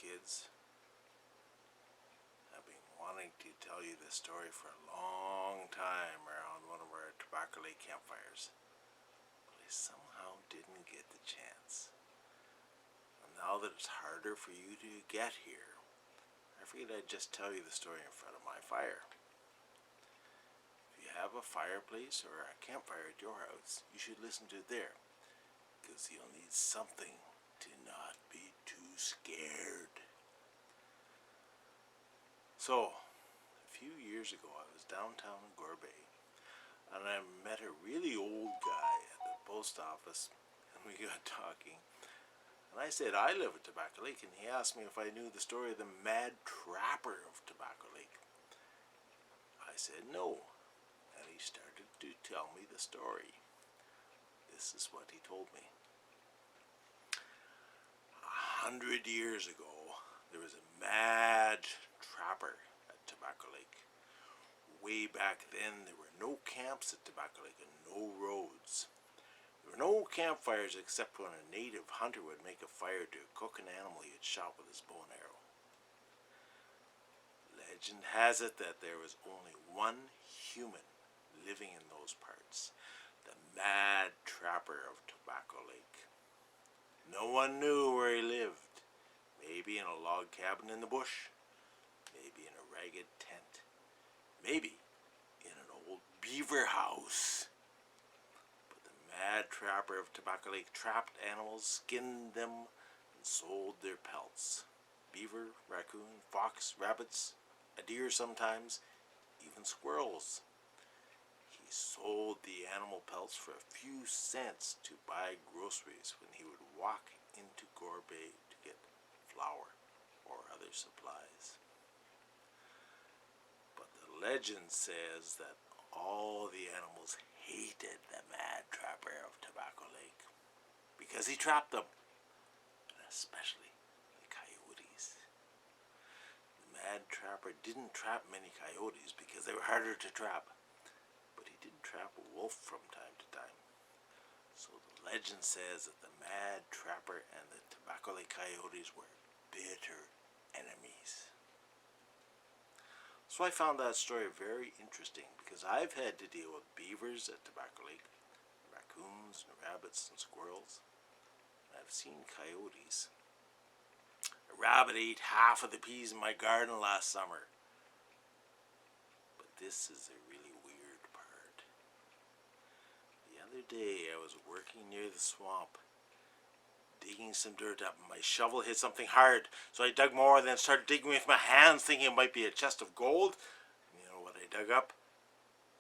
kids. I've been wanting to tell you this story for a long time around one of our Tobacco Lake campfires, but I somehow didn't get the chance. And now that it's harder for you to get here, I figured I'd just tell you the story in front of my fire. If you have a fireplace or a campfire at your house, you should listen to it there, because you'll need something to not be too scared. So, a few years ago I was downtown in Gorbay, and I met a really old guy at the post office, and we got talking. And I said I live at Tobacco Lake, and he asked me if I knew the story of the MadTrapper of Tobacco Lake. I said no, and he started to tell me the story. This is what he told me. 100 years ago, there was a mad trapper at Tobacco Lake. Way back then, there were no camps at Tobacco Lake and no roads. There were no campfires except when a native hunter would make a fire to cook an animal he had shot with his bow and arrow. Legend has it that there was only one human living in those parts, the mad trapper of Tobacco Lake. No one knew where he lived. Maybe in a log cabin in the bush, maybe in a ragged tent, maybe in an old beaver house. But the mad trapper of Tobacco Lake trapped animals, skinned them, and sold their pelts. Beaver, raccoon, fox, rabbits, a deer sometimes, even squirrels. He sold the animal pelts for a few cents to buy groceries when he would walk into Gorbay to get flour or other supplies. But the legend says that all the animals hated the mad trapper of Tobacco Lake because he trapped them, and especially the coyotes. The mad trapper didn't trap many coyotes because they were harder to trap, but he did trap a wolf from time to time. So the legend says that the mad trapper and the Tobacco Lake coyotes were bitter enemies. So I found that story very interesting because I've had to deal with beavers at Tobacco Lake, raccoons and rabbits and squirrels. And I've seen coyotes. A rabbit ate half of the peas in my garden last summer. But this is a really weird part. The other day I was working near the swamp, digging some dirt up, and my shovel hit something hard. So I dug more and then started digging with my hands, thinking it might be a chest of gold. And you know what I dug up?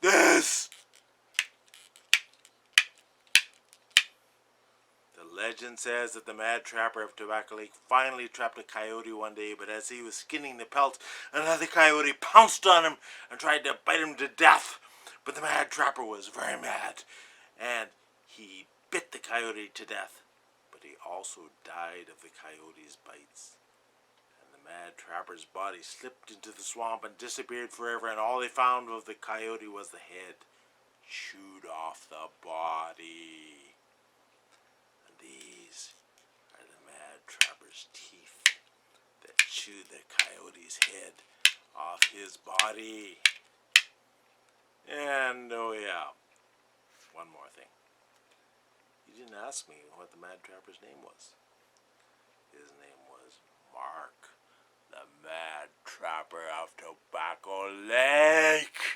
This! The legend says that the mad trapper of Tobacco Lake finally trapped a coyote one day, but as he was skinning the pelt, another coyote pounced on him and tried to bite him to death. But the mad trapper was very mad, and he bit the coyote to death. But he also died of the coyote's bites. And the mad trapper's body slipped into the swamp and disappeared forever, and all they found of the coyote was the head, chewed off the body. And these are the mad trapper's teeth that chewed the coyote's head off his body. And oh yeah, one more thing. You didn't ask me what the mad trapper's name was. His name was Mark, the mad trapper of Tobacco Lake.